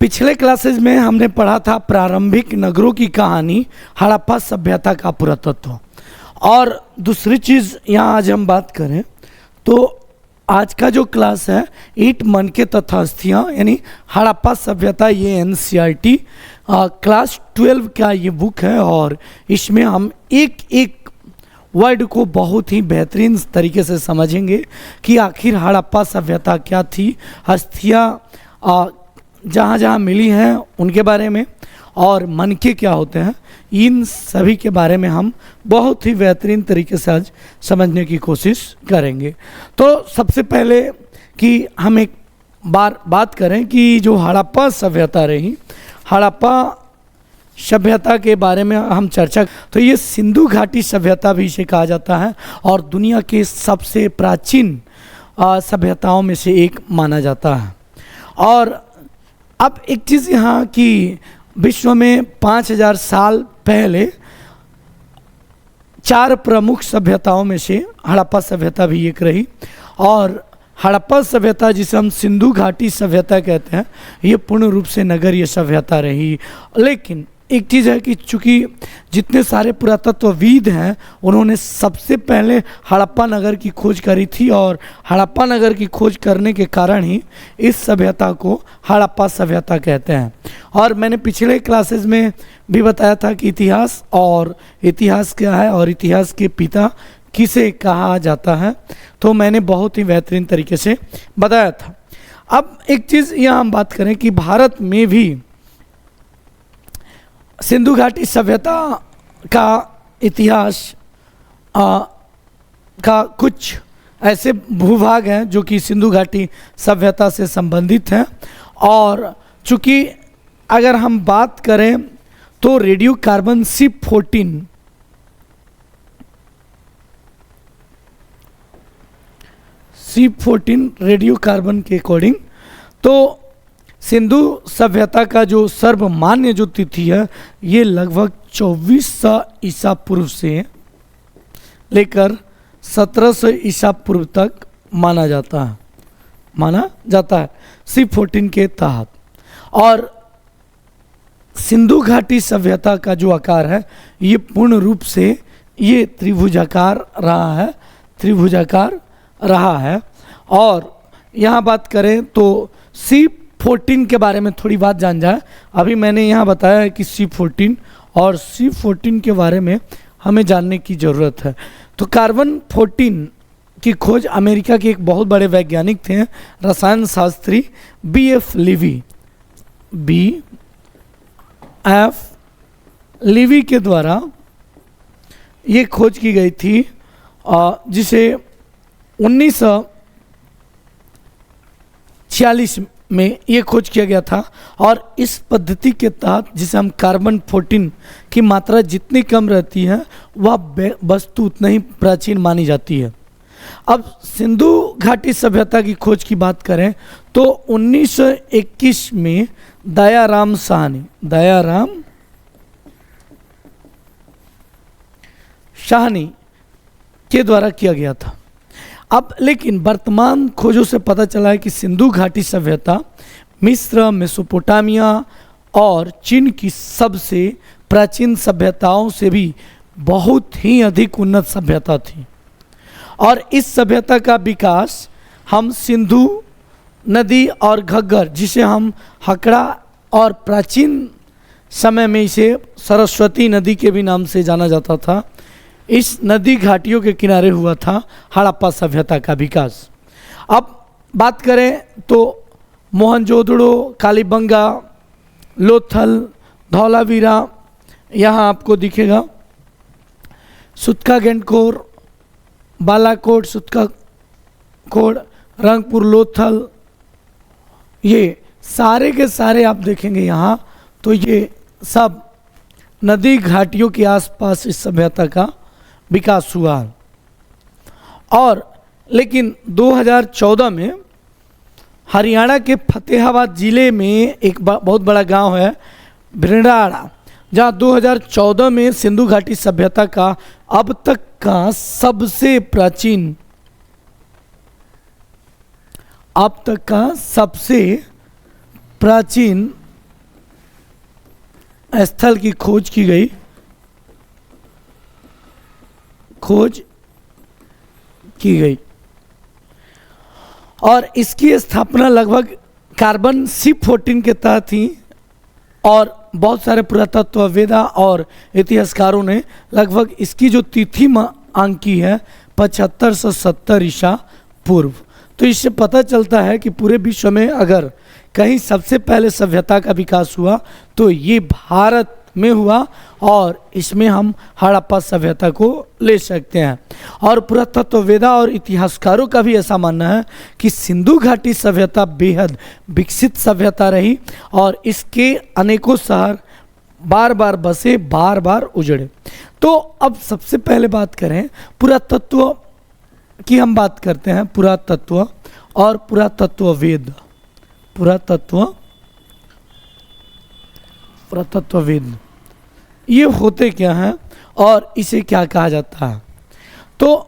पिछले क्लासेज में हमने पढ़ा था प्रारंभिक नगरों की कहानी, हड़प्पा सभ्यता का पुरातत्व। और दूसरी चीज़ यहाँ आज हम बात करें तो आज का जो क्लास है ईंट मन के तथास्थियाँ यानी हड़प्पा सभ्यता, ये एनसीईआरटी क्लास 12 का ये बुक है और इसमें हम एक एक वर्ड को बहुत ही बेहतरीन तरीके से समझेंगे कि आखिर हड़प्पा सभ्यता क्या थी, अस्थियाँ जहाँ जहाँ मिली हैं उनके बारे में, और मनके क्या होते हैं, इन सभी के बारे में हम बहुत ही बेहतरीन तरीके से आज समझने की कोशिश करेंगे। तो सबसे पहले कि हम एक बार बात करें कि जो हड़प्पा सभ्यता रही, हड़प्पा सभ्यता के बारे में हम चर्चा, तो ये सिंधु घाटी सभ्यता भी इसे कहा जाता है और दुनिया के सबसे प्राचीन सभ्यताओं में से एक माना जाता है। और अब एक चीज़ यहाँ कि विश्व में 5000 साल पहले 4 प्रमुख सभ्यताओं में से हड़प्पा सभ्यता भी एक रही। और हड़प्पा सभ्यता जिसे हम सिंधु घाटी सभ्यता कहते हैं, ये पूर्ण रूप से नगरीय सभ्यता रही। लेकिन एक चीज़ है कि चूँकि जितने सारे पुरातत्वविद हैं उन्होंने सबसे पहले हड़प्पा नगर की खोज करी थी और हड़प्पा नगर की खोज करने के कारण ही इस सभ्यता को हड़प्पा सभ्यता कहते हैं। और मैंने पिछले क्लासेस में भी बताया था कि इतिहास क्या है और इतिहास के पिता किसे कहा जाता है, तो मैंने बहुत ही बेहतरीन तरीके से बताया था। अब एक चीज़ यहाँ हम बात करें कि भारत में भी सिंधु घाटी सभ्यता का इतिहास का कुछ ऐसे भूभाग हैं जो कि सिंधु घाटी सभ्यता से संबंधित हैं। और चूँकि अगर हम बात करें तो radio carbon C14 radio carbon के अकॉर्डिंग तो सिंधु सभ्यता का जो सर्वमान्य जो तिथि है ये लगभग 2400 ईसा पूर्व से लेकर 1700 ईसा पूर्व तक माना जाता है C14 के तहत। और सिंधु घाटी सभ्यता का जो आकार है ये पूर्ण रूप से ये त्रिभुजाकार रहा है। और यहाँ बात करें तो C14 के बारे में थोड़ी बात जान जाए। अभी मैंने यहाँ बताया है कि C14 और C14 के बारे में हमें जानने की ज़रूरत है। तो कार्बन 14 की खोज अमेरिका के एक बहुत बड़े वैज्ञानिक थे, रसायन शास्त्री B.F. लीवी के द्वारा ये खोज की गई थी, जिसे 1946 में ये खोज किया गया था। और इस पद्धति के तहत जिसे हम कार्बन 14 की मात्रा जितनी कम रहती है वह वस्तु उतना ही प्राचीन मानी जाती है। अब सिंधु घाटी सभ्यता की खोज की बात करें तो 1921 में दयाराम साहनी के द्वारा किया गया था। अब लेकिन वर्तमान खोजों से पता चला है कि सिंधु घाटी सभ्यता मिस्र, मेसोपोटामिया और चीन की सबसे प्राचीन सभ्यताओं से भी बहुत ही अधिक उन्नत सभ्यता थी। और इस सभ्यता का विकास हम सिंधु नदी और घग्गर, जिसे हम हकड़ा और प्राचीन समय में इसे सरस्वती नदी के भी नाम से जाना जाता था, इस नदी घाटियों के किनारे हुआ था हड़प्पा सभ्यता का विकास। अब बात करें तो मोहनजोदड़ो, कालीबंगा, लोथल, धौलावीरा यहाँ आपको दिखेगा, सुत्का-गंडकोर, बालाकोट, सुत्का-कोट, रंगपुर, लोथल, ये सारे के सारे आप देखेंगे यहाँ, तो ये सब नदी घाटियों के आसपास इस सभ्यता का विकास हुआ। और लेकिन 2014 में हरियाणा के फतेहाबाद ज़िले में एक बहुत बड़ा गांव है भिंडाड़ा, जहां 2014 में सिंधु घाटी सभ्यता का अब तक का सबसे प्राचीन स्थल की खोज की गई, खोज की गई और इसकी स्थापना लगभग कार्बन C14 के तहत थी और बहुत सारे पुरातत्ववेदा और इतिहासकारों ने लगभग इसकी जो तिथि आंकी है 75 से 70 ईसा पूर्व। तो इससे पता चलता है कि पूरे विश्व में अगर कहीं सबसे पहले सभ्यता का विकास हुआ तो ये भारत में हुआ और इसमें हम हड़प्पा सभ्यता को ले सकते हैं। और पुरातत्ववेदा और इतिहासकारों का भी ऐसा मानना है कि सिंधु घाटी सभ्यता बेहद विकसित सभ्यता रही और इसके अनेकों शहर बार बार बसे, बार बार उजड़े। तो अब सबसे पहले बात करें पुरातत्व की, हम बात करते हैं पुरातत्व और पुरातत्ववेद। पुरातत्ववेद ये होते क्या हैं और इसे क्या कहा जाता है। तो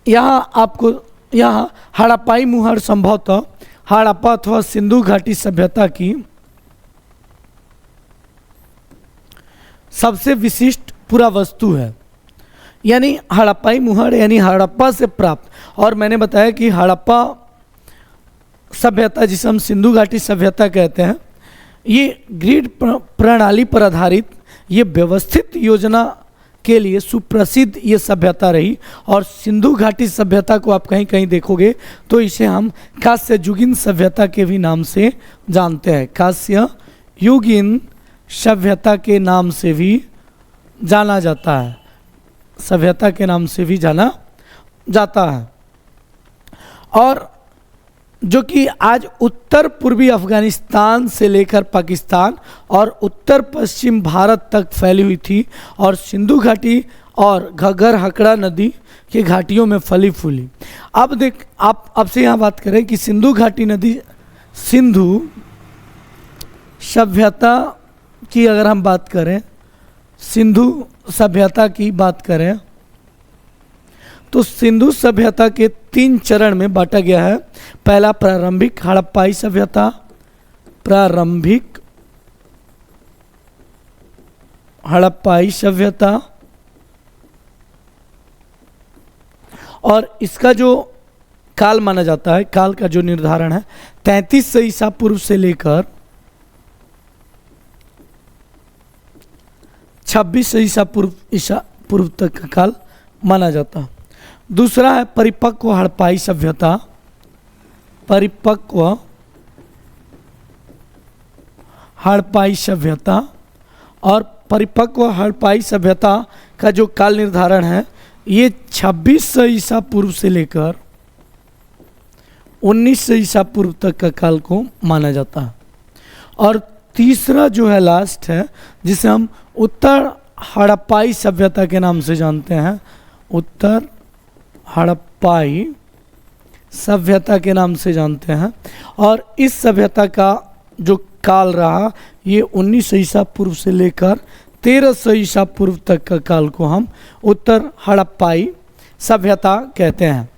यहाँ आपको यहाँ हड़प्पाई मुहर संभवतः हड़प्पा अथवा सिंधु घाटी सभ्यता की सबसे विशिष्ट पुरावस्तु है, यानी हड़प्पाई मुहर यानी हड़प्पा से प्राप्त। और मैंने बताया कि हड़प्पा सभ्यता जिसे हम सिंधु घाटी सभ्यता कहते हैं, ये ग्रिड प्रणाली पर आधारित ये व्यवस्थित योजना के लिए सुप्रसिद्ध ये सभ्यता रही। और सिंधु घाटी सभ्यता को आप कहीं कहीं देखोगे तो इसे हम कांस्य युगीन सभ्यता के भी नाम से जानते हैं, कांस्य युगीन सभ्यता के नाम से भी जाना जाता है, सभ्यता के नाम से भी जाना जाता है। और जो कि आज उत्तर पूर्वी अफगानिस्तान से लेकर पाकिस्तान और उत्तर पश्चिम भारत तक फैली हुई थी और सिंधु घाटी और घग्गर हकड़ा नदी के घाटियों में फली फूली। अब आप अब से यहाँ बात करें कि सिंधु घाटी नदी, सिंधु सभ्यता की अगर हम बात करें, सिंधु सभ्यता की बात करें तो सिंधु सभ्यता के 3 चरण में बांटा गया है। पहला प्रारंभिक हड़प्पाई सभ्यता, प्रारंभिक हड़प्पाई सभ्यता, और इसका जो काल माना जाता है, काल का जो निर्धारण है 33 ईसा पूर्व से लेकर 26 ईसा पूर्व तक का काल माना जाता है। दूसरा है परिपक्व हड़प्पाई सभ्यता, परिपक्व हड़प्पाई सभ्यता। और परिपक्व हड़प्पाई सभ्यता का जो काल निर्धारण है ये 2600 ईसा पूर्व से लेकर 1900 ईसा पूर्व तक का काल को माना जाता है। और तीसरा जो है लास्ट है जिसे हम उत्तर हड़प्पाई सभ्यता के नाम से जानते हैं, उत्तर हड़प्पाई सभ्यता के नाम से जानते हैं। और इस सभ्यता का जो काल रहा ये 1900 ईसा पूर्व से लेकर 1300 ईसा पूर्व तक का काल को हम उत्तर हड़प्पाई सभ्यता कहते हैं।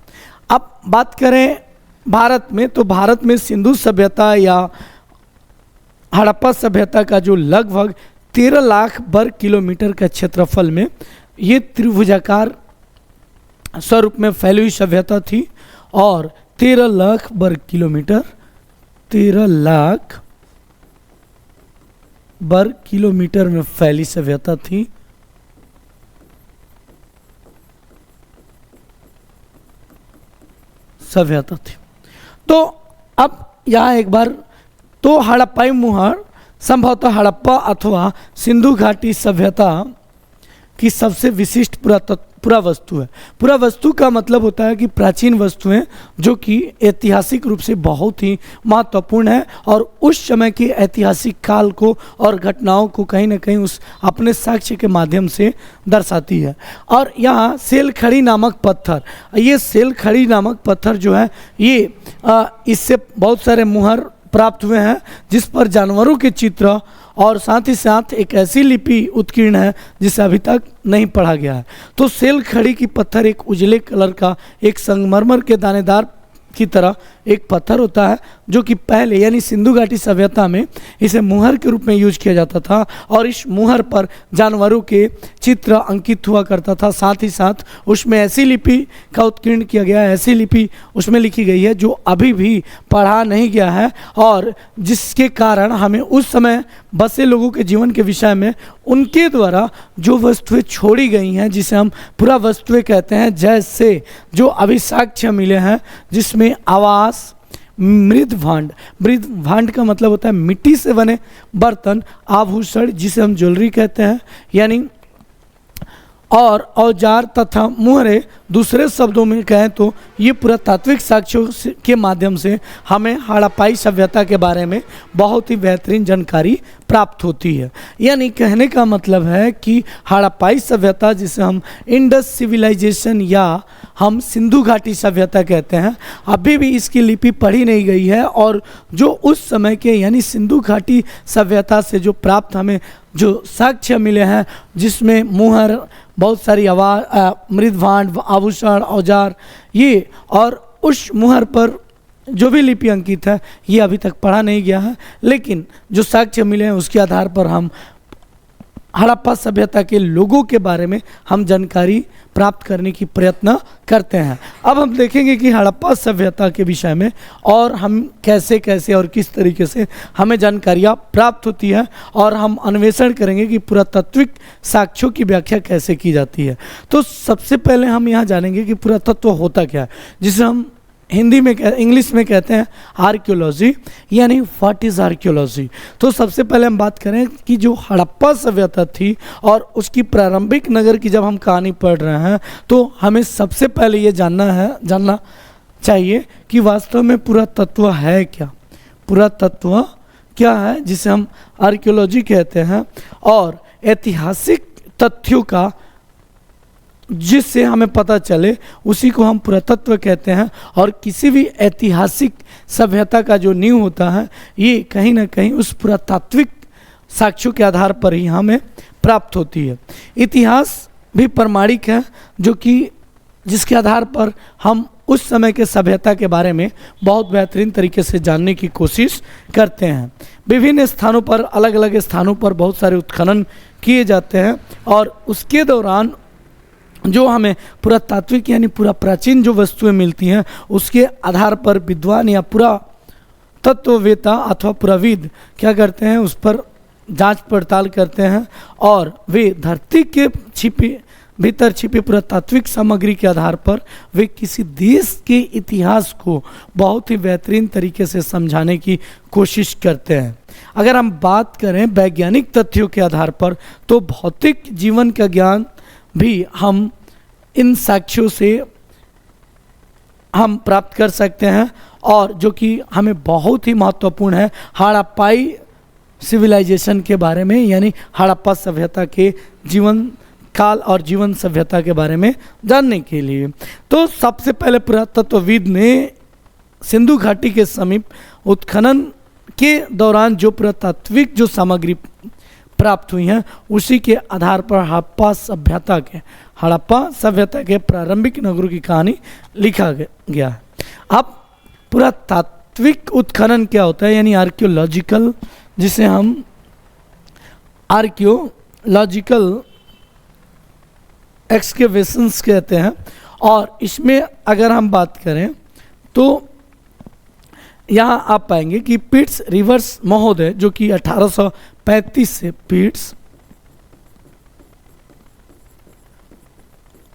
अब बात करें भारत में, तो भारत में सिंधु सभ्यता या हड़प्पा सभ्यता का जो लगभग 13 लाख वर्ग किलोमीटर का क्षेत्रफल में ये त्रिभुजाकार स्वरूप में फैली हुई सभ्यता थी और 13 लाख वर्ग किलोमीटर, 13 लाख वर्ग किलोमीटर में फैली सभ्यता थी। तो अब यहाँ एक बार तो हड़प्पाई मुहर संभवतः हड़प्पा अथवा सिंधु घाटी सभ्यता की सबसे विशिष्ट पुरावस्तु है। पुरावस्तु का मतलब होता है कि प्राचीन वस्तुएं जो कि ऐतिहासिक रूप से बहुत ही महत्वपूर्ण है और उस समय के ऐतिहासिक काल को और घटनाओं को कहीं ना कहीं उस अपने साक्ष्य के माध्यम से दर्शाती है। और यहाँ सेलखड़ी नामक पत्थर, ये सेलखड़ी नामक पत्थर जो है ये इससे बहुत सारे मुहर प्राप्त हुए हैं जिस पर जानवरों के चित्र और साथ ही साथ एक ऐसी लिपि उत्कीर्ण है जिसे अभी तक नहीं पढ़ा गया है। तो सेलखड़ी की पत्थर एक उजले कलर का एक संगमरमर के दानेदार की तरह एक पत्थर होता है जो कि पहले यानी सिंधु घाटी सभ्यता में इसे मुहर के रूप में यूज किया जाता था और इस मुहर पर जानवरों के चित्र अंकित हुआ करता था। साथ ही साथ उसमें ऐसी लिपि का उत्कीर्ण किया गया है, ऐसी लिपि उसमें लिखी गई है जो अभी भी पढ़ा नहीं गया है और जिसके कारण हमें उस समय बसे लोगों के जीवन के विषय में उनके द्वारा जो वस्तुएं छोड़ी गई हैं, जिसे हम पुरा वस्तुएं कहते हैं, जैसे जो अभी साक्ष्य मिले हैं जिसमें आवास, मृदभांड का मतलब होता है मिट्टी से बने बर्तन, आभूषण जिसे हम ज्वेलरी कहते हैं यानी, और औजार तथा मुहरे, दूसरे शब्दों में कहें तो ये पुरातात्विक साक्ष्यों के माध्यम से हमें हड़प्पाई सभ्यता के बारे में बहुत ही बेहतरीन जानकारी प्राप्त होती है। यानी कहने का मतलब है कि हड़प्पाई सभ्यता, जिसे हम इंडस सिविलाइजेशन या हम सिंधु घाटी सभ्यता कहते हैं, अभी भी इसकी लिपि पढ़ी नहीं गई है और जो उस समय के यानी सिंधु घाटी सभ्यता से जो प्राप्त हमें जो साक्ष्य मिले हैं, जिसमें मुहर, बहुत सारी मृदभांड, आभूषण, औजार, ये और उस मुहर पर जो भी लिपि अंकित है ये अभी तक पढ़ा नहीं गया है, लेकिन जो साक्ष्य मिले हैं उसके आधार पर हम हड़प्पा सभ्यता के लोगों के बारे में हम जानकारी प्राप्त करने की प्रयत्न करते हैं। अब हम देखेंगे कि हड़प्पा सभ्यता के विषय में और हम कैसे कैसे और किस तरीके से हमें जानकारियाँ प्राप्त होती है और हम अन्वेषण करेंगे कि पुरातात्विक साक्ष्यों की व्याख्या कैसे की जाती है। तो सबसे पहले हम यहाँ जानेंगे कि पुरातत्व होता क्या है, जिसे हम हिंदी में इंग्लिश में कहते हैं आर्कियोलॉजी, यानी व्हाट इज़ आर्कियोलॉजी। तो सबसे पहले हम बात करें कि जो हड़प्पा सभ्यता थी और उसकी प्रारंभिक नगर की जब हम कहानी पढ़ रहे हैं तो हमें सबसे पहले ये जानना चाहिए कि वास्तव में पुरातत्व है क्या, पुरातत्व क्या है जिसे हम आर्कियोलॉजी कहते हैं, और ऐतिहासिक तथ्यों का जिससे हमें पता चले उसी को हम पुरातत्व कहते हैं। और किसी भी ऐतिहासिक सभ्यता का जो नींव होता है ये कहीं ना कहीं उस पुरातात्विक साक्ष्यों के आधार पर ही हमें प्राप्त होती है। इतिहास भी प्रमाणिक है जो कि जिसके आधार पर हम उस समय के सभ्यता के बारे में बहुत बेहतरीन तरीके से जानने की कोशिश करते हैं। विभिन्न स्थानों पर, अलग अलग स्थानों पर बहुत सारे उत्खनन किए जाते हैं और उसके दौरान जो हमें पुरातात्विक यानी पूरा प्राचीन जो वस्तुएं मिलती हैं उसके आधार पर विद्वान या पुरातत्ववेता अथवा पुराविद क्या करते हैं, उस पर जांच पड़ताल करते हैं और वे धरती के भीतर छिपी पुरातात्विक सामग्री के आधार पर वे किसी देश के इतिहास को बहुत ही बेहतरीन तरीके से समझाने की कोशिश करते हैं। अगर हम बात करें वैज्ञानिक तथ्यों के आधार पर तो भौतिक जीवन का ज्ञान भी हम इन साक्ष्यों से हम प्राप्त कर सकते हैं और जो कि हमें बहुत ही महत्वपूर्ण है हड़प्पाई सिविलाइजेशन के बारे में, यानी हड़प्पा सभ्यता के जीवन काल और जीवन सभ्यता के बारे में जानने के लिए। तो सबसे पहले पुरातत्वविद ने सिंधु घाटी के समीप उत्खनन के दौरान जो पुरातात्विक जो सामग्री प्राप्त हुई हैं उसी के आधार पर हड़प्पा सभ्यता के प्रारंभिक नगरों की कहानी लिखा गया है। अब पुरातात्विक उत्खनन क्या होता है, यानी आर्कियोलॉजिकल, जिसे हम आर्कियोलॉजिकल एक्सकेवेशंस कहते हैं, और इसमें अगर हम बात करें तो यहाँ आप पाएंगे कि पिट्स रिवर्स महोदय जो कि 1835 से पिट्स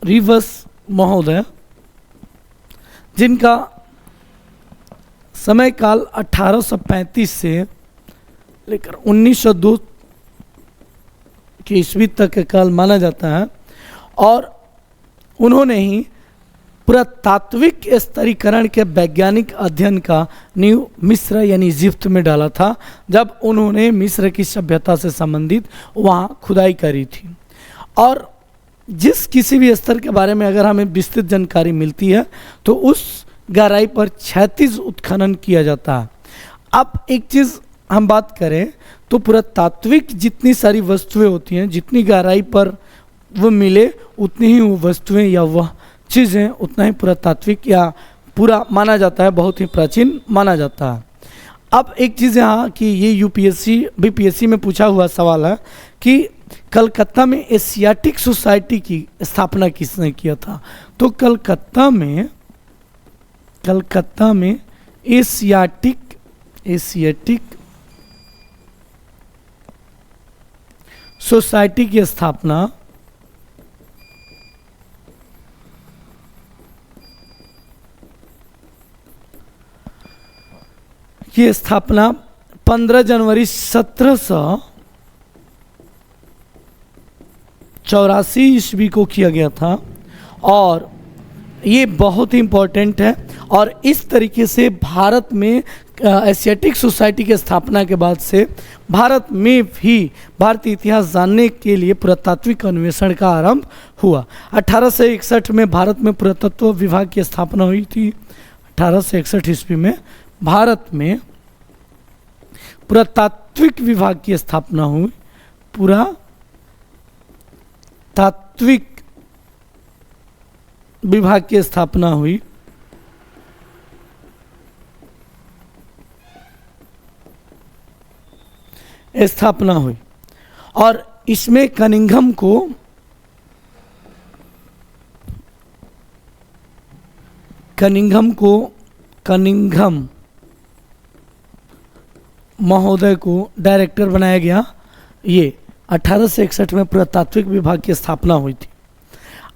रिवर्स महोदय जिनका समय काल 1835 से लेकर 1902 की ईस्वी तक का काल माना जाता है, और उन्होंने ही पुरातात्विक स्तरीकरण के वैज्ञानिक अध्ययन का नींव मिस्र यानी इजिप्ट में डाला था, जब उन्होंने मिस्र की सभ्यता से संबंधित वहाँ खुदाई करी थी। और जिस किसी भी स्तर के बारे में अगर हमें विस्तृत जानकारी मिलती है तो उस गहराई पर 36 उत्खनन किया जाता है। अब एक चीज़ हम बात करें तो पुरातात्विक जितनी सारी वस्तुएं होती हैं, जितनी गहराई पर वो मिले उतनी ही वो वस्तुएं या वह चीज़ें उतना ही पुरातात्विक या पूरा माना जाता है, बहुत ही प्राचीन माना जाता है। अब एक चीज़ यहाँ कि ये यूपीएससी बीपीएससी में पूछा हुआ सवाल है कि कलकत्ता में एशियाटिक सोसाइटी की स्थापना किसने किया था? तो कलकत्ता में एशियाटिक सोसाइटी की स्थापना की स्थापना 15 जनवरी 1784 ईस्वी को किया गया था। और ये बहुत ही इम्पोर्टेंट है। और इस तरीके से भारत में एशियाटिक सोसाइटी की स्थापना के बाद से भारत में भी भारतीय इतिहास जानने के लिए पुरातात्विक अन्वेषण का आरंभ हुआ। 1861 में भारत में पुरातत्व विभाग की स्थापना हुई थी। 1861 ईस्वी में भारत में पुरातात्विक विभाग की स्थापना हुई। पुरातात्विक विभाग की स्थापना हुई। और इसमें कनिंघम महोदय को डायरेक्टर बनाया गया। ये 1861 में पुरातात्विक विभाग की स्थापना हुई थी।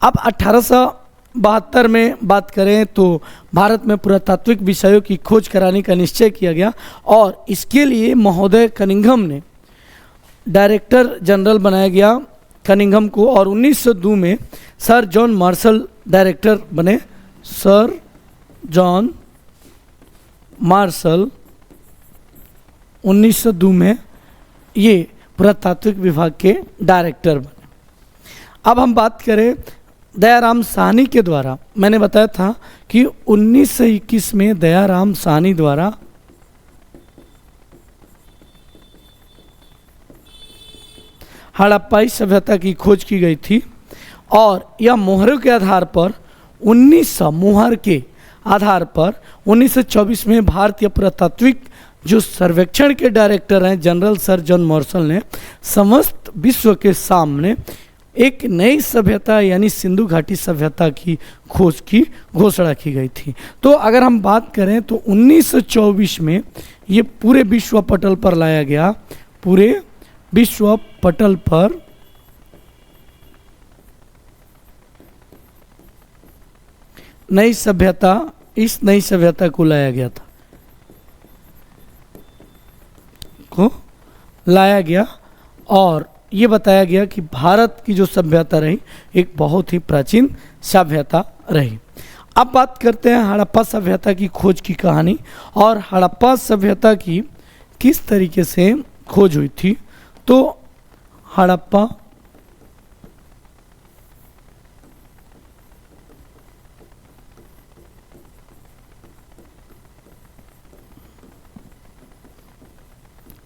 अब 1872 में बात करें तो भारत में पुरातात्विक विषयों की खोज कराने का निश्चय किया गया और इसके लिए महोदय कनिंघम ने डायरेक्टर जनरल बनाया गया कनिंघम को। और 1902 में सर जॉन मार्शल डायरेक्टर बने। सर जॉन मार्शल 1902 में ये पुरातात्विक विभाग के डायरेक्टर बने। अब हम बात करें दयाराम साहनी के द्वारा, मैंने बताया था कि 1921 में दयाराम साहनी द्वारा हड़प्पाई सभ्यता की खोज की गई थी। और यह मोहरों के आधार पर 1924 में भारतीय पुरातात्विक जो सर्वेक्षण के डायरेक्टर हैं जनरल सर जॉन मार्शल ने समस्त विश्व के सामने एक नई सभ्यता यानी सिंधु घाटी सभ्यता की खोज की घोषणा की गई थी। तो अगर हम बात करें तो 1924 में ये पूरे विश्व पटल पर लाया गया। पूरे विश्व पटल पर इस नई सभ्यता को लाया गया और ये बताया गया कि भारत की जो सभ्यता रही एक बहुत ही प्राचीन सभ्यता रही। अब बात करते हैं हड़प्पा सभ्यता की खोज की कहानी और हड़प्पा सभ्यता की किस तरीके से खोज हुई थी। तो हड़प्पा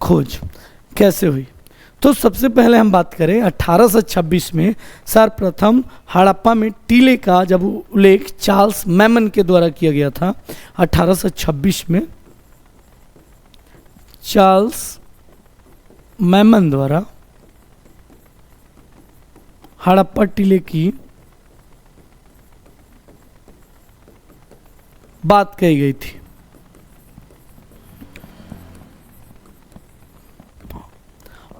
खोज कैसे हुई, तो सबसे पहले हम बात करें 1826 में सर्वप्रथम हड़प्पा में टीले का जब उल्लेख चार्ल्स मैमन के द्वारा किया गया था। 1826 में चार्ल्स मैमन द्वारा हड़प्पा टीले की बात कही गई थी।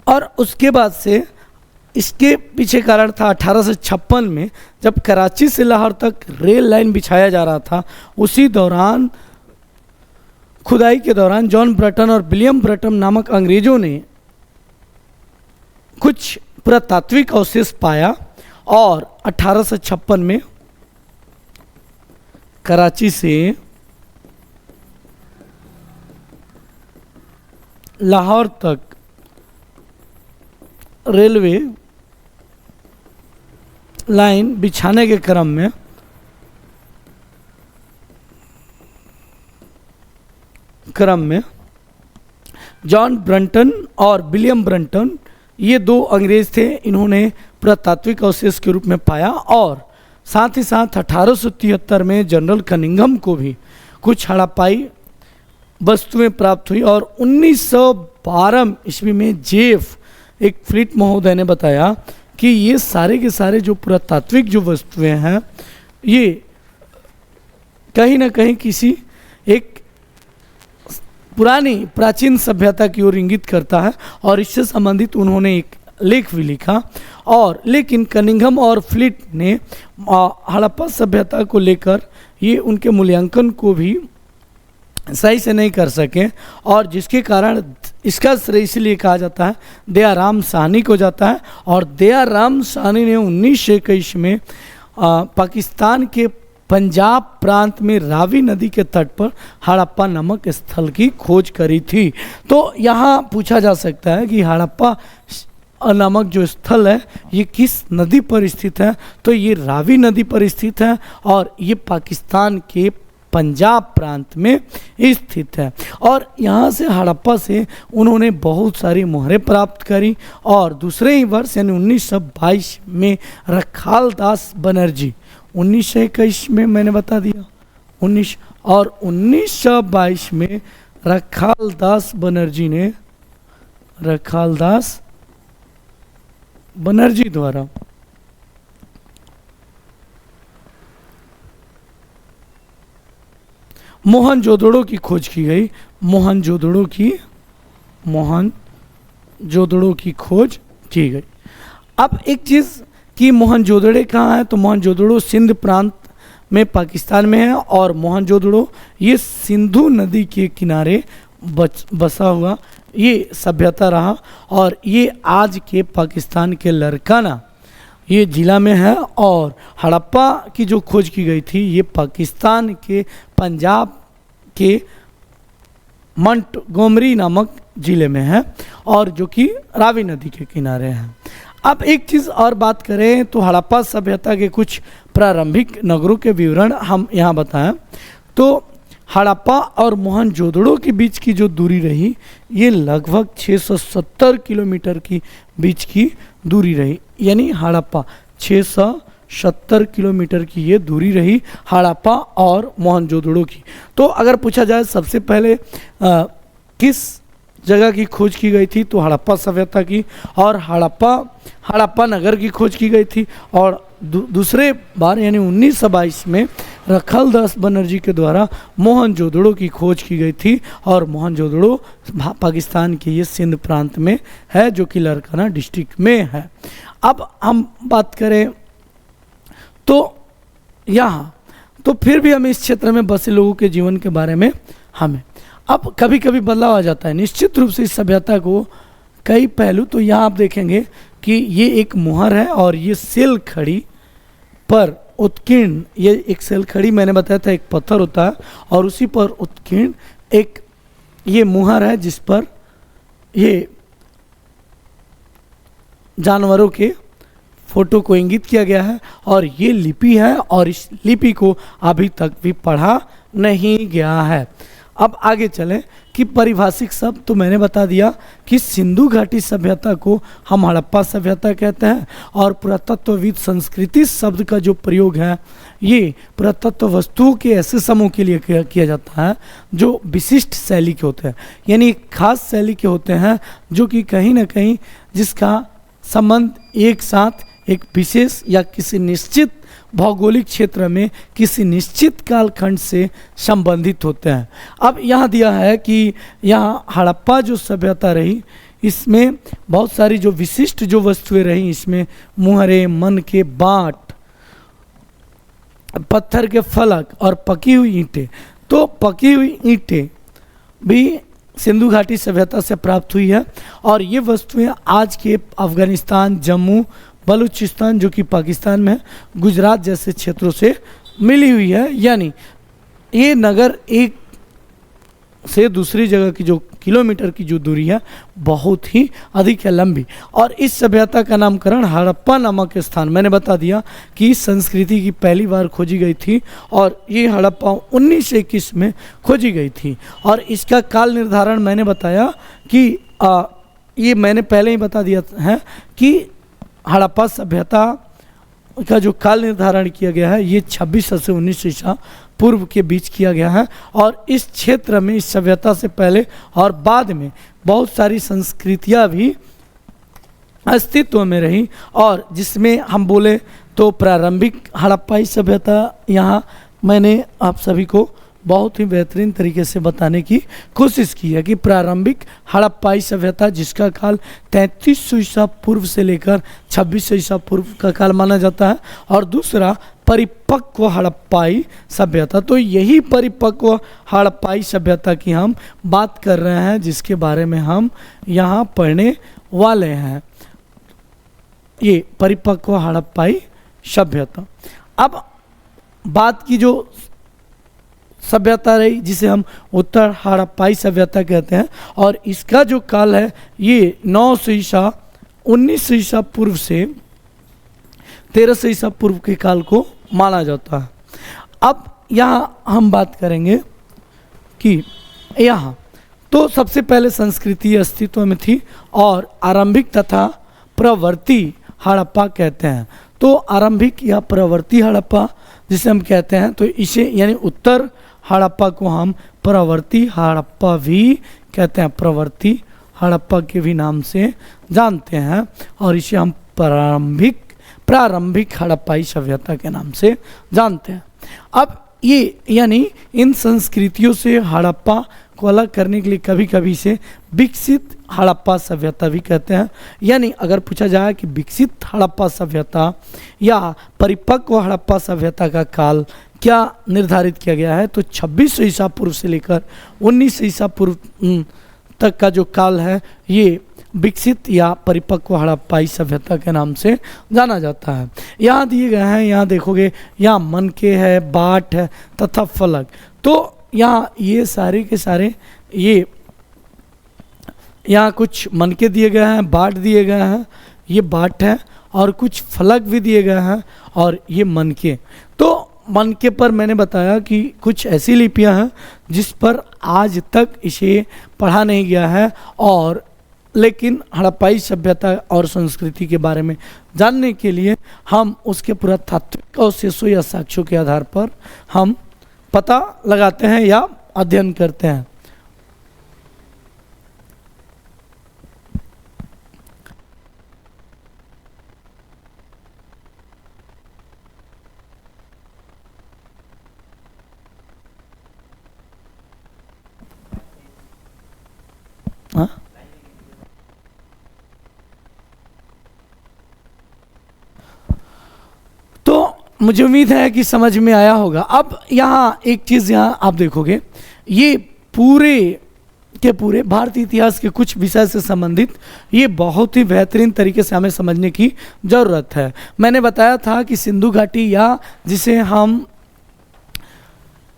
और उसके बाद से इसके पीछे कारण था 1856 में जब कराची से लाहौर तक रेल लाइन बिछाया जा रहा था। उसी दौरान खुदाई के दौरान जॉन ब्रटन और विलियम ब्रटन नामक अंग्रेजों ने कुछ पुरातात्विक अवशेष पाया और 1856 में कराची से लाहौर तक रेलवे लाइन बिछाने के क्रम में जॉन ब्रंटन और विलियम ब्रंटन ये दो अंग्रेज थे। इन्होंने पुरातात्विक अवशेष के रूप में पाया और साथ ही साथ 1873 में जनरल कनिंघम को भी कुछ हड़प्पाई वस्तुएं प्राप्त हुई और 1912 ईस्वी में जेफ एक फ्लीट महोदय ने बताया कि ये सारे के सारे जो पुरातात्विक जो वस्तुएं हैं ये कहीं ना कहीं किसी एक पुरानी प्राचीन सभ्यता की ओर इंगित करता है और इससे संबंधित उन्होंने एक लेख भी लिखा। और लेकिन कनिंघम और फ्लिट ने हड़प्पा सभ्यता को लेकर ये उनके मूल्यांकन को भी सही से नहीं कर सके और जिसके कारण इसका श्रेय इसलिए कहा जाता है दयाराम साहनी को जाता है। और दयाराम साहनी ने 1921 में पाकिस्तान के पंजाब प्रांत में रावी नदी के तट पर हड़प्पा नामक स्थल की खोज करी थी। तो यहाँ पूछा जा सकता है कि हड़प्पा नामक जो स्थल है ये किस नदी पर स्थित है, तो ये रावी नदी पर स्थित है और ये पाकिस्तान के पंजाब प्रांत में स्थित है। और यहाँ से हड़प्पा से उन्होंने बहुत सारी मोहरें प्राप्त करी और दूसरे ही वर्ष यानी 1922 में रखालदास बनर्जी 1921 में मैंने बता दिया 1922 में रखालदास बनर्जी द्वारा मोहनजोदड़ो की खोज की गई। मोहनजोदड़ो की खोज की गई। अब एक चीज़ कि मोहनजोदड़ो कहाँ है, तो मोहनजोदड़ो सिंध प्रांत में पाकिस्तान में है और मोहनजोदड़ो ये सिंधु नदी के किनारे बसा हुआ ये सभ्यता रहा और ये आज के पाकिस्तान के लरकाना ये ज़िला में है। और हड़प्पा की जो खोज की गई थी ये पाकिस्तान के पंजाब के मंटगोमरी नामक ज़िले में है और जो कि रावी नदी के किनारे है। अब एक चीज़ और बात करें तो हड़प्पा सभ्यता के कुछ प्रारंभिक नगरों के विवरण हम यहाँ बताएं तो हड़प्पा और मोहनजोदड़ो के बीच की जो दूरी रही ये लगभग 670 किलोमीटर की बीच की दूरी रही, यानी हड़प्पा 670 किलोमीटर की ये दूरी रही हड़प्पा और मोहनजोदड़ो की। तो अगर पूछा जाए सबसे पहले किस जगह की खोज की गई थी तो हड़प्पा सभ्यता की और हड़प्पा नगर की खोज की गई थी और दूसरे बार यानी 1922 में रखालदास बनर्जी के द्वारा मोहनजोदड़ो की खोज की गई थी और मोहनजोदड़ो पाकिस्तान के ये सिंध प्रांत में है जो कि लरकाना डिस्ट्रिक्ट में है। अब हम बात करें तो यहाँ तो फिर भी हमें इस क्षेत्र में बसे लोगों के जीवन के बारे में हमें अब कभी कभी बदलाव आ जाता है। निश्चित रूप से इस सभ्यता को कई पहलू तो यहाँ आप देखेंगे कि ये एक मुहर है और ये सेल खड़ी पर उत्कीर्ण, ये एक सेल खड़ी मैंने बताया था एक पत्थर होता है और उसी पर उत्कीर्ण एक ये मुहर है जिस पर ये जानवरों के फोटो को इंगित किया गया है और ये लिपि है और इस लिपि को अभी तक भी पढ़ा नहीं गया है। अब आगे चलें कि पारिभाषिक शब्द तो मैंने बता दिया कि सिंधु घाटी सभ्यता को हम हड़प्पा सभ्यता कहते हैं और पुरातत्वविद संस्कृति शब्द का जो प्रयोग है ये पुरातत्व वस्तुओं के ऐसे समूह के लिए किया जाता है जो विशिष्ट शैली के होते हैं, यानी खास शैली के होते हैं जो कि कहीं ना कहीं जिसका संबंध एक साथ एक विशेष या किसी निश्चित भौगोलिक क्षेत्र में किसी निश्चित कालखंड से संबंधित होते हैं। अब यहाँ दिया है कि यहाँ हड़प्पा जो सभ्यता रही इसमें बहुत सारी जो विशिष्ट जो वस्तुएं रही, इसमें मुहरे, मन के बाट, पत्थर के फलक और पकी हुई ईंटें। तो पकी हुई ईंटें भी सिंधु घाटी सभ्यता से प्राप्त हुई है और ये वस्तुएं आज के अफगानिस्तान, जम्मू, बलूचिस्तान जो कि पाकिस्तान में है, गुजरात जैसे क्षेत्रों से मिली हुई है। यानी ये नगर एक से दूसरी जगह की जो किलोमीटर की जो दूरी है बहुत ही अधिक है, लंबी। और इस सभ्यता का नामकरण हड़प्पा नामक स्थान मैंने बता दिया कि इस संस्कृति की पहली बार खोजी गई थी और ये हड़प्पा 1921 में खोजी गई थी। और इसका काल निर्धारण मैंने बताया कि ये मैंने पहले ही बता दिया है कि हड़प्पा सभ्यता का जो काल निर्धारण किया गया है ये 26 से 19 ईसा पूर्व के बीच किया गया है। और इस क्षेत्र में, इस सभ्यता से पहले और बाद में बहुत सारी संस्कृतियां भी अस्तित्व में रही, और जिसमें हम बोले तो प्रारंभिक हड़प्पाई सभ्यता, यहाँ मैंने आप सभी को बहुत ही बेहतरीन तरीके से बताने की कोशिश की है कि प्रारंभिक हड़प्पाई सभ्यता जिसका काल 3300 ईसा पूर्व से लेकर 2600 ईसा पूर्व का काल माना जाता है, और दूसरा परिपक्व हड़प्पाई सभ्यता। तो यही परिपक्व हड़प्पाई सभ्यता की हम बात कर रहे हैं, जिसके बारे में हम यहाँ पढ़ने वाले हैं, ये परिपक्व हड़प्पाई सभ्यता। अब बात की जो सभ्यता रही जिसे हम उत्तर हड़प्पाई सभ्यता कहते हैं, और इसका जो काल है ये 900 ईसा 1900 ईसा पूर्व से 1300 ईसा पूर्व के काल को माना जाता है। अब यहाँ हम बात करेंगे कि यहाँ तो सबसे पहले संस्कृति अस्तित्व में थी, और आरंभिक तथा प्रवर्ती हड़प्पा कहते हैं। तो आरंभिक या प्रवर्ती हड़प्पा जिसे हम कहते हैं, तो इसे यानी उत्तर हड़प्पा को हम प्रवर्ती हड़प्पा भी कहते हैं, प्रवर्ती हड़प्पा के भी नाम से जानते हैं, और इसे हम प्रारंभिक हड़प्पाई सभ्यता के नाम से जानते हैं। अब ये यानी इन संस्कृतियों से हड़प्पा को अलग करने के लिए कभी कभी इसे विकसित हड़प्पा सभ्यता भी कहते हैं। यानी अगर पूछा जाए कि विकसित हड़प्पा सभ्यता या परिपक्व हड़प्पा सभ्यता का काल क्या निर्धारित किया गया है, तो 2600 ईसा पूर्व से लेकर 1900 ईसा पूर्व तक का जो काल है ये विकसित या परिपक्व हड़प्पाई सभ्यता के नाम से जाना जाता है। यहाँ दिए गए हैं, यहाँ देखोगे यहाँ मनके है, बाट है तथा फलक। तो यहाँ ये सारे के सारे ये यहाँ कुछ मनके दिए गए हैं, बाट दिए गए हैं, ये बाट है, और कुछ फलक भी दिए गए हैं, और ये मनके। तो मनके पर मैंने बताया कि कुछ ऐसी लिपियां हैं जिस पर आज तक इसे पढ़ा नहीं गया है, और लेकिन हड़प्पाई सभ्यता और संस्कृति के बारे में जानने के लिए हम उसके पुरातात्विक अवशेषों या साक्ष्यों के आधार पर हम पता लगाते हैं या अध्ययन करते हैं। हाँ? तो मुझे उम्मीद है कि समझ में आया होगा। अब यहाँ एक चीज़ यहाँ आप देखोगे, ये पूरे के पूरे भारतीय इतिहास के कुछ विषय से संबंधित ये बहुत ही बेहतरीन तरीके से हमें समझने की ज़रूरत है। मैंने बताया था कि सिंधु घाटी या जिसे हम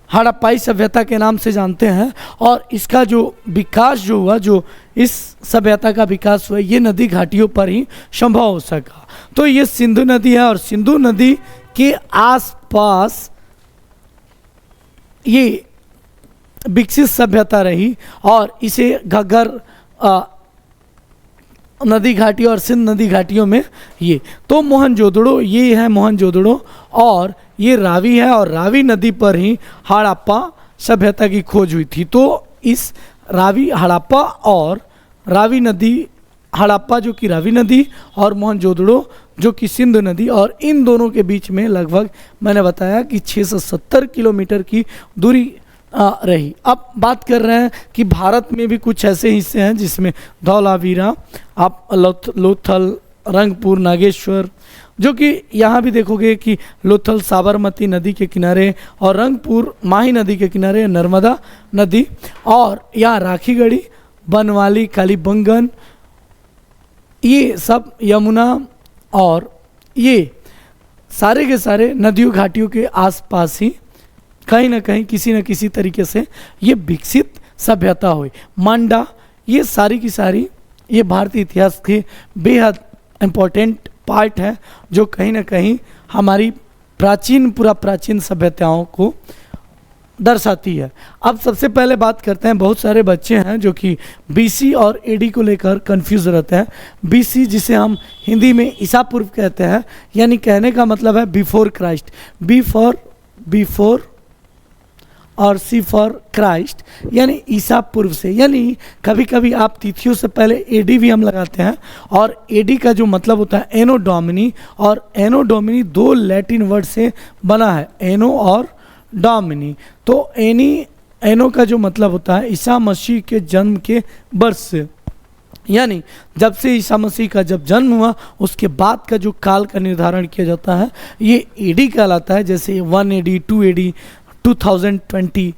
हड़प्पाई सभ्यता के नाम से जानते हैं, और इसका जो विकास जो हुआ, जो इस सभ्यता का विकास हुआ, ये नदी घाटियों पर ही संभव हो सका। तो ये सिंधु नदी है, और सिंधु नदी के आसपास ये विकसित सभ्यता रही, और इसे घग्गर नदी घाटी और सिंध नदी घाटियों में ये तो मोहनजोदड़ो, ये है मोहनजोदड़ो, और ये रावी है, और रावी नदी पर ही हड़प्पा सभ्यता की खोज हुई थी। तो इस रावी हड़प्पा और रावी नदी, हड़प्पा जो कि रावी नदी और मोहनजोदड़ो जो कि सिंधु नदी, और इन दोनों के बीच में लगभग मैंने बताया कि 670 किलोमीटर की दूरी रही। अब बात कर रहे हैं कि भारत में भी कुछ ऐसे हिस्से हैं जिसमें धौलावीरा, आप लोथल, रंगपुर, नागेश्वर, जो कि यहाँ भी देखोगे कि लोथल साबरमती नदी के किनारे, और रंगपुर माही नदी के किनारे नर्मदा नदी, और यहाँ राखीगढ़ी, बनवाली, कालीबंगन, ये सब यमुना, और ये सारे के सारे नदियों घाटियों के आसपास ही कहीं ना कहीं किसी न किसी तरीके से ये विकसित सभ्यता हुई। मांडा, ये सारी की सारी ये भारतीय इतिहास के बेहद इम्पोर्टेंट पार्ट है, जो कहीं ना कहीं हमारी प्राचीन सभ्यताओं को दर्शाती है। अब सबसे पहले बात करते हैं, बहुत सारे बच्चे हैं जो कि बीसी और एडी को लेकर कंफ्यूज रहते हैं। बीसी जिसे हम हिंदी में ईसा पूर्व कहते हैं, यानी कहने का मतलब है before Christ, B for before और सी फॉर क्राइस्ट, यानी ईसा पूर्व से। यानी कभी कभी आप तिथियों से पहले एडी भी हम लगाते हैं, और एडी का जो मतलब होता है एनो डोमिनी, और एनो डोमिनी दो लैटिन वर्ड से बना है, एनो और डोमिनी। तो एनो का जो मतलब होता है ईसा मसीह के जन्म के वर्ष से, यानी जब से ईसा मसीह का जब जन्म हुआ उसके बाद का जो काल का निर्धारण किया जाता है ये एडी कहलाता है। जैसे 1 एडी, 2 एडी, 2022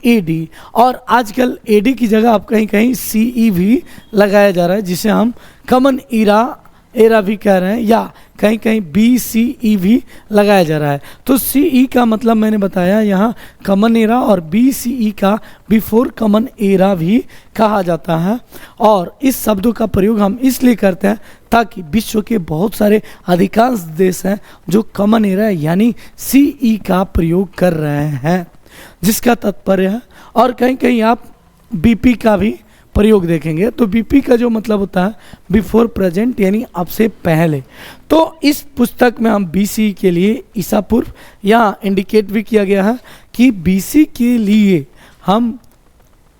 एडी। और आजकल एडी की जगह आप कहीं कहीं सीई भी लगाया जा रहा है, जिसे हम कॉमन एरा भी कह रहे हैं, या कहीं कहीं BCE भी लगाया जा रहा है। तो CE का मतलब मैंने बताया यहाँ कॉमन एरा, और BCE का बिफोर कॉमन एरा भी कहा जाता है। और इस शब्दों का प्रयोग हम इसलिए करते हैं ताकि विश्व के बहुत सारे अधिकांश देश हैं जो कॉमन एरा यानी CE का प्रयोग कर रहे हैं, जिसका तात्पर्य है। और कहीं कहीं आप BP का भी प्रयोग देखेंगे, तो बीपी का जो मतलब होता है बिफोर प्रेजेंट, यानी अब से पहले। तो इस पुस्तक में हम बीसी के लिए ईसा पूर्व यहाँ इंडिकेट भी किया गया है कि बीसी के लिए हम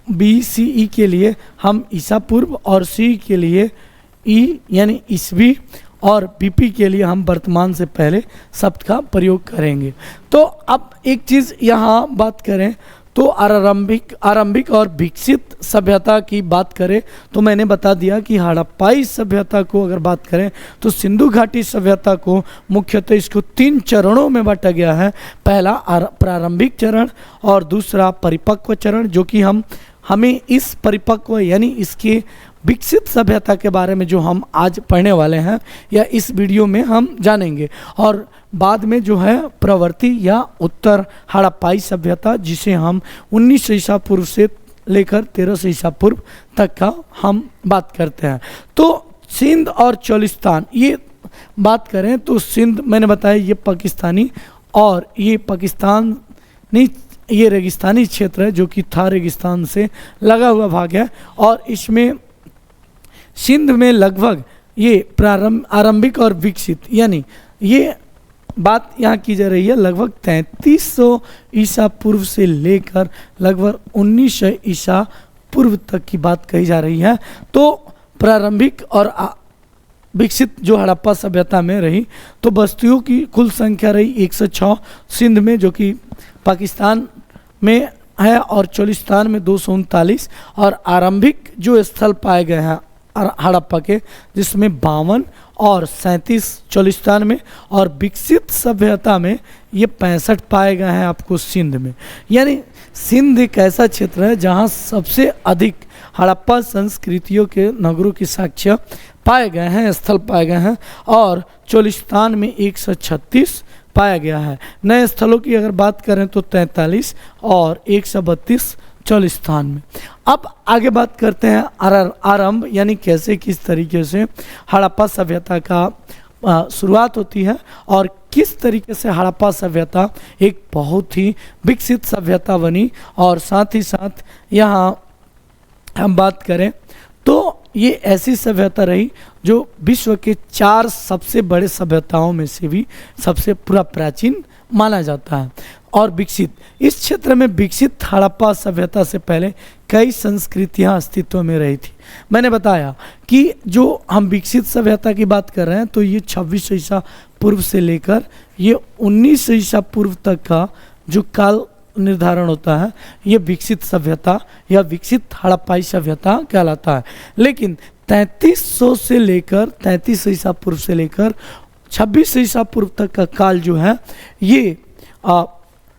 BCE के लिए हम ईसा पूर्व, और सी के लिए ई यानी ईसवी, और बीपी के लिए हम वर्तमान से पहले शब्द का प्रयोग करेंगे। तो अब एक चीज़ यहाँ बात करें तो आरंभिक और विकसित सभ्यता की बात करें तो मैंने बता दिया कि हड़प्पाई सभ्यता को अगर बात करें तो सिंधु घाटी सभ्यता को मुख्यतः इसको 3 चरणों में बांटा गया है। पहला प्रारंभिक चरण, और दूसरा परिपक्व चरण, जो कि हमें इस परिपक्व यानी इसके विकसित सभ्यता के बारे में जो हम आज पढ़ने वाले हैं या इस वीडियो में हम जानेंगे। और बाद में जो है प्रवर्ती या उत्तर हड़प्पाई सभ्यता, जिसे हम 1900 ईसा पूर्व से लेकर 1300 ईसा पूर्व तक का हम बात करते हैं। तो सिंध और चोलिस्तान, ये बात करें तो सिंध मैंने बताया ये पाकिस्तानी, और ये पाकिस्तानी ये रेगिस्तानी क्षेत्र है जो कि थार रेगिस्तान से लगा हुआ भाग है। और इसमें सिंध में लगभग ये आरंभिक और विकसित, यानी ये बात यहाँ की जा रही है लगभग 3300 ईसा पूर्व से लेकर लगभग 1900 ईसा पूर्व तक की बात कही जा रही है। तो प्रारंभिक और विकसित जो हड़प्पा सभ्यता में रही तो बस्तियों की कुल संख्या रही 106 सिंध में, जो कि पाकिस्तान में है, और चोलिस्तान में 239। और आरंभिक जो स्थल पाए गए हैं हड़प्पा के, जिसमें 52 और 37 चोलिस्तान में, और विकसित सभ्यता में ये 65 पाए गए हैं आपको सिंध में। यानी सिंध एक ऐसा क्षेत्र है जहाँ सबसे अधिक हड़प्पा संस्कृतियों के नगरों की साक्ष्य पाए गए हैं, स्थल पाए गए हैं। और चोलिस्तान में 136 पाया गया है। नए स्थलों की अगर बात करें तो 43 और 132 चोलिस्तान में। अब आगे बात करते हैं आरंभ, यानी कैसे किस तरीके से हड़प्पा सभ्यता का शुरुआत होती है और किस तरीके से हड़प्पा सभ्यता एक बहुत ही विकसित सभ्यता बनी। और साथ ही साथ यहाँ हम बात करें तो ये ऐसी सभ्यता रही जो विश्व के 4 सबसे बड़े सभ्यताओं में से भी सबसे पूरा प्राचीन माना जाता है। और विकसित, इस क्षेत्र में विकसित हड़प्पा सभ्यता से पहले कई संस्कृतियां अस्तित्व में रही थी। मैंने बताया कि जो हम विकसित सभ्यता की बात कर रहे हैं तो ये 2600 ईसा पूर्व से लेकर ये 1900 ईसा पूर्व तक का जो काल निर्धारण होता है ये विकसित सभ्यता या विकसित हड़प्पाई सभ्यता कहलाता है। लेकिन 3300 से लेकर 3300 ईसा पूर्व से लेकर 2600 ईसा पूर्व तक का काल जो है ये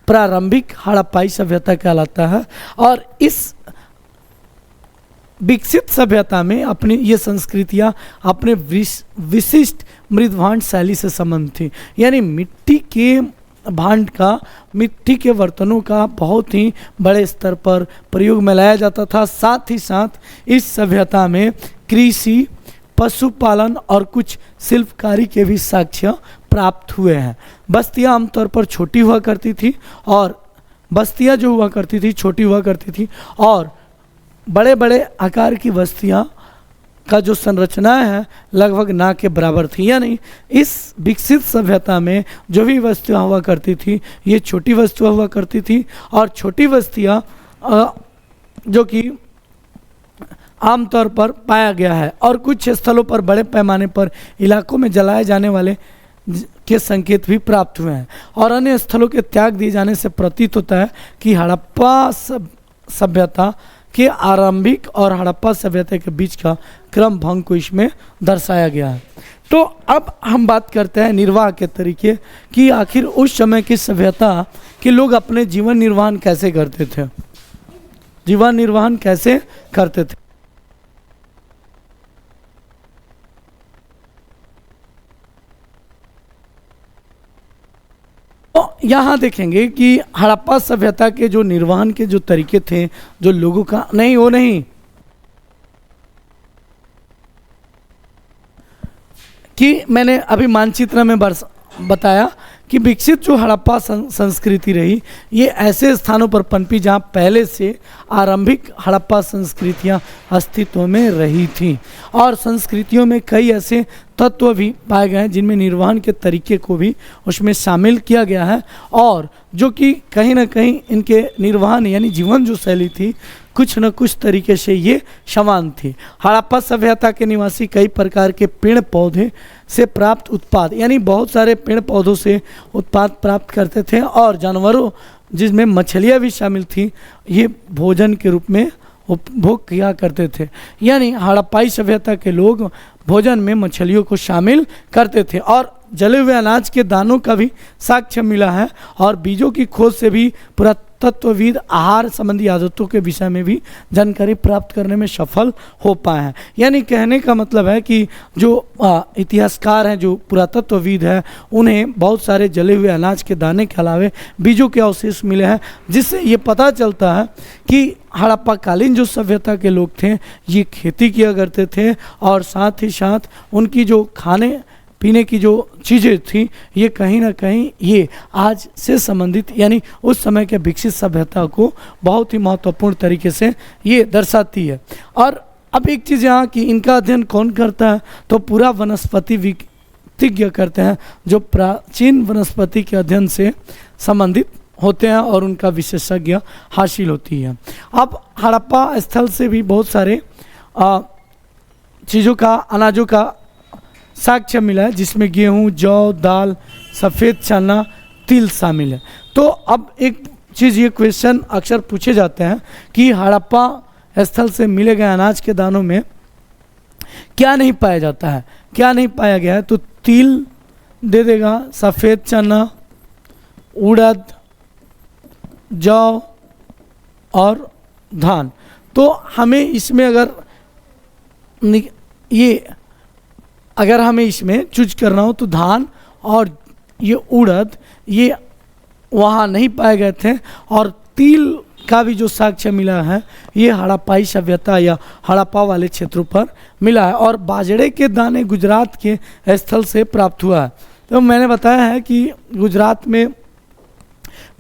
प्रारंभिक हड़प्पाई सभ्यता कहलाता है। और इस विकसित सभ्यता में अपनी ये संस्कृतियाँ अपने विशिष्ट मृदभांड शैली से संबंधित थी, यानी मिट्टी के भांड का, मिट्टी के बर्तनों का बहुत ही बड़े स्तर पर प्रयोग में लाया जाता था। साथ ही साथ इस सभ्यता में कृषि, पशुपालन और कुछ शिल्पकारी के भी साक्ष्य प्राप्त हुए हैं। बस्तियां आमतौर पर छोटी हुआ करती थी और बस्तियां जो हुआ करती थी छोटी हुआ करती थी, और बड़े बड़े आकार की बस्तियां का जो संरचना है लगभग ना के बराबर थी। यानी इस विकसित सभ्यता में जो भी वस्तुएं हुआ करती थी ये छोटी वस्तुएं हुआ करती थी, और छोटी बस्तियां जो कि आमतौर पर पाया गया है, और कुछ स्थलों पर बड़े पैमाने पर इलाकों में जलाए जाने वाले के संकेत भी प्राप्त हुए हैं, और अन्य स्थलों के त्याग दिए जाने से प्रतीत होता है कि हड़प्पा सभ्यता के आरंभिक और हड़प्पा सभ्यता के बीच का क्रम भंग को इसमें दर्शाया गया है। तो अब हम बात करते हैं निर्वाह के तरीके कि आखिर उस समय की सभ्यता के लोग अपने जीवन निर्वाहन कैसे करते थे, जीवन निर्वाहन कैसे करते थे। तो यहाँ देखेंगे कि हड़प्पा सभ्यता के जो निर्वहन के जो तरीके थे, जो लोगों का नहीं वो नहीं कि मैंने अभी मानचित्र में बताया कि विकसित जो हड़प्पा संस्कृति रही ये ऐसे स्थानों पर पनपी जहाँ पहले से आरंभिक हड़प्पा संस्कृतियाँ अस्तित्व में रही थीं, और संस्कृतियों में कई ऐसे तत्व भी पाए गए हैं जिनमें निर्वहन के तरीके को भी उसमें शामिल किया गया है, और जो कि कहीं ना कहीं इनके निर्वहन यानी जीवन जो शैली थी कुछ न कुछ तरीके से ये समान थी। हड़प्पा सभ्यता के निवासी कई प्रकार के पेड़ पौधे से प्राप्त उत्पाद यानी बहुत सारे पेड़ पौधों से उत्पाद प्राप्त करते थे, और जानवरों जिसमें मछलियाँ भी शामिल थी ये भोजन के रूप में उपभोग किया करते थे। यानी हड़प्पाई सभ्यता के लोग भोजन में मछलियों को शामिल करते थे, और जले हुए अनाज के दानों का भी साक्ष्य मिला है, और बीजों की खोज से भी पुरातत्वविद आहार संबंधी आदतों के विषय में भी जानकारी प्राप्त करने में सफल हो पाए हैं। यानी कहने का मतलब है कि जो इतिहासकार हैं, जो पुरातत्वविद हैं, उन्हें बहुत सारे जले हुए अनाज के दाने के अलावे बीजों के अवशेष मिले हैं, जिससे ये पता चलता है कि हड़प्पा कालीन जो सभ्यता के लोग थे ये खेती किया करते थे, और साथ ही साथ उनकी जो खाने पीने की जो चीज़ें थी ये कहीं ना कहीं ये आज से संबंधित यानी उस समय के विकसित सभ्यता को बहुत ही महत्वपूर्ण तरीके से ये दर्शाती है। और अब एक चीज़ यहाँ कि इनका अध्ययन कौन करता है, तो पूरा वनस्पति विज्ञ करते हैं जो प्राचीन वनस्पति के अध्ययन से संबंधित होते हैं और उनका विशेषज्ञ हासिल होती है। अब हड़प्पा स्थल से भी बहुत सारे चीज़ों का अनाजों का साक्ष्य मिला है, जिसमें गेहूं, जौ, दाल, सफ़ेद चना, तिल शामिल है। तो अब एक चीज़ ये क्वेश्चन अक्सर पूछे जाते हैं कि हड़प्पा स्थल से मिले गए अनाज के दानों में क्या नहीं पाया जाता है, क्या नहीं पाया गया है, तो तिल दे देगा, सफ़ेद चना, उड़द, जौ और धान। तो हमें इसमें अगर हमें इसमें चूज करना हो तो धान और ये उड़द ये वहाँ नहीं पाए गए थे, और तिल का भी जो साक्ष्य मिला है ये हड़प्पाई सभ्यता या हड़प्पा वाले क्षेत्रों पर मिला है, और बाजरे के दाने गुजरात के स्थल से प्राप्त हुआ है। तो मैंने बताया है कि गुजरात में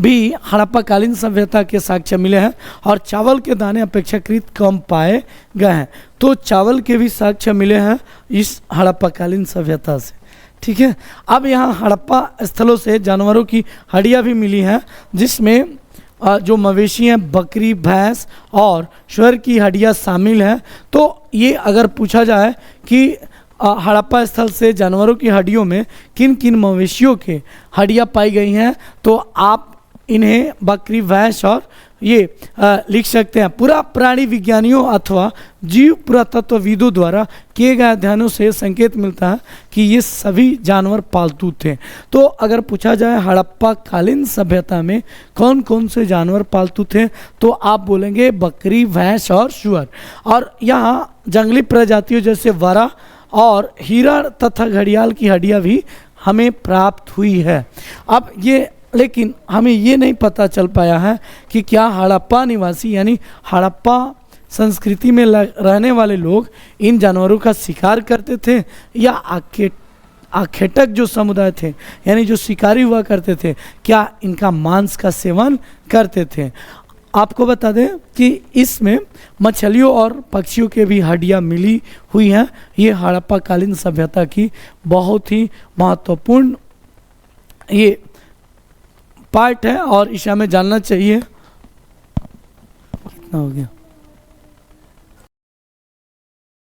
भी हड़प्पाकालीन सभ्यता के साक्ष्य मिले हैं, और चावल के दाने अपेक्षाकृत कम पाए गए हैं, तो चावल के भी साक्ष्य मिले हैं इस हड़प्पाकालीन सभ्यता से। ठीक है, अब यहाँ हड़प्पा स्थलों से जानवरों की हड्डियाँ भी मिली हैं, जिसमें जो मवेशी हैं बकरी, भैंस और सूअर की हड्डियाँ शामिल हैं। तो ये अगर पूछा जाए कि हड़प्पा स्थल से जानवरों की हड्डियों में किन किन मवेशियों के हड्डियाँ पाई गई हैं, तो आप इन्हें बकरी, भैंस और ये लिख सकते हैं। पूरा प्राणी विज्ञानियों अथवा जीव पुरातत्वविदों द्वारा किए गए अध्ययनों से संकेत मिलता है कि ये सभी जानवर पालतू थे। तो अगर पूछा जाए हड़प्पा कालीन सभ्यता में कौन कौन से जानवर पालतू थे, तो आप बोलेंगे बकरी, भैंस और सूअर। और यहाँ जंगली प्रजातियों जैसे वरा और हिरण तथा घड़ियाल की हड्डियाँ भी हमें प्राप्त हुई है। अब ये लेकिन हमें ये नहीं पता चल पाया है कि क्या हड़प्पा निवासी यानी हड़प्पा संस्कृति में रहने वाले लोग इन जानवरों का शिकार करते थे या आखेटक जो समुदाय थे, यानी जो शिकारी हुआ करते थे, क्या इनका मांस का सेवन करते थे। आपको बता दें कि इसमें मछलियों और पक्षियों के भी हड्डियां मिली हुई हैं। ये हड़प्पा कालीन सभ्यता की बहुत ही महत्वपूर्ण ये पार्ट है और इसे हमें जानना चाहिए। कितना हो गया?